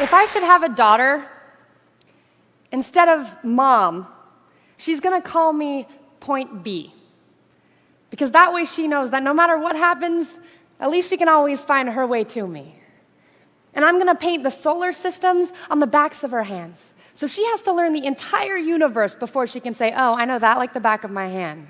If I should have a daughter, instead of mom, she's gonna call me Point B. Because that way she knows that no matter what happens, at least she can always find her way to me. And I'm gonna paint the solar systems on the backs of her hands. So she has to learn the entire universe before she can say, oh, I know that like the back of my hand.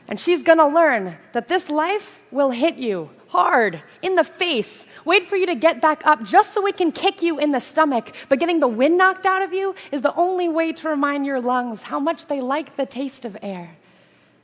And she's gonna learn that this life will hit you hard, in the face, wait for you to get back up just so it can kick you in the stomach. But getting the wind knocked out of you is the only way to remind your lungs how much they like the taste of air.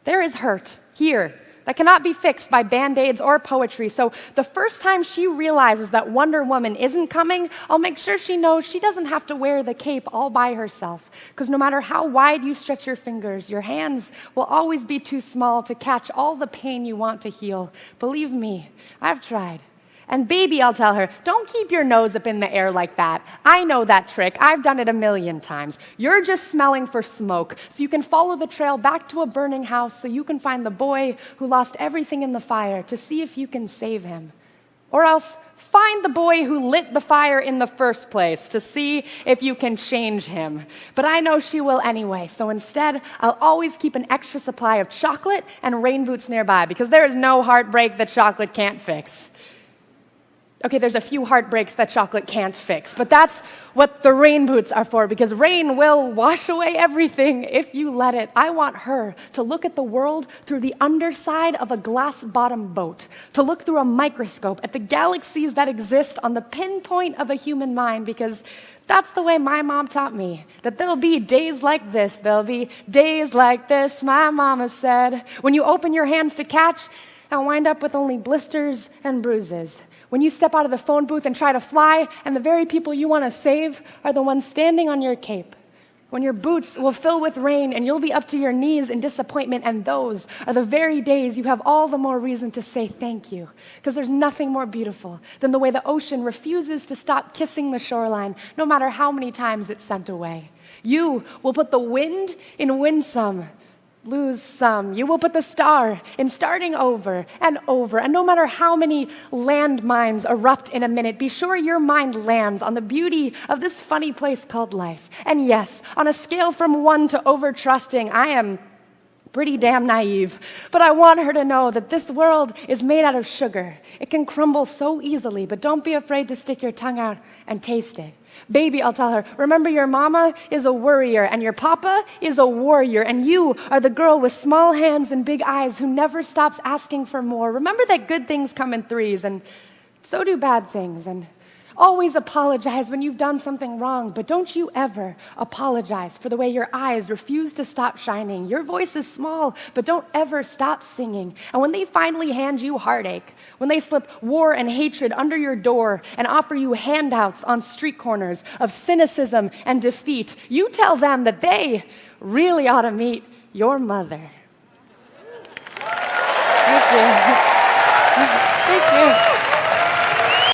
There is hurt here that cannot be fixed by Band-Aids or poetry. So the first time she realizes that Wonder Woman isn't coming, I'll make sure she knows she doesn't have to wear the cape all by herself. Because no matter how wide you stretch your fingers, your hands will always be too small to catch all the pain you want to heal. Believe me, I've tried. And baby, I'll tell her, don't keep your nose up in the air like that. I know that trick. I've done it a million times. You're just smelling for smoke, so you can follow the trail back to a burning house so you can find the boy who lost everything in the fire to see if you can save him. Or else, find the boy who lit the fire in the first place to see if you can change him. But I know she will anyway, so instead, I'll always keep an extra supply of chocolate and rain boots nearby because there is no heartbreak that chocolate can't fix. Okay, there's a few heartbreaks that chocolate can't fix, but that's what the rain boots are for, because rain will wash away everything if you let it. I want her to look at the world through the underside of a glass-bottom boat, to look through a microscope at the galaxies that exist on the pinpoint of a human mind, because that's the way my mom taught me, that there'll be days like this, there'll be days like this, my mama said, when you open your hands to catch and wind up with only blisters and bruises. When you step out of the phone booth and try to fly, and the very people you want to save are the ones standing on your cape. When your boots will fill with rain and you'll be up to your knees in disappointment, and those are the very days you have all the more reason to say thank you. Because there's nothing more beautiful than the way the ocean refuses to stop kissing the shoreline, no matter how many times it's sent away. You will put the wind in winsome, lose some. You will put the star in starting over, and no matter how many landmines erupt in a minute, be sure your mind lands on the beauty of this funny place called life. And yes, on a scale from 1 to over-trusting, I am pretty damn naive, but I want her to know that this world is made out of sugar. It can crumble so easily, but don't be afraid to stick your tongue out and taste it. Baby, I'll tell her, remember your mama is a worrier and your papa is a warrior, and you are the girl with small hands and big eyes who never stops asking for more. Remember that good things come in threes, and so do bad things, and always apologize when you've done something wrong, but don't you ever apologize for the way your eyes refuse to stop shining. Your voice is small, but don't ever stop singing. And when they finally hand you heartache, when they slip war and hatred under your door and offer you handouts on street corners of cynicism and defeat, you tell them that they really ought to meet your mother. Thank you. Thank you.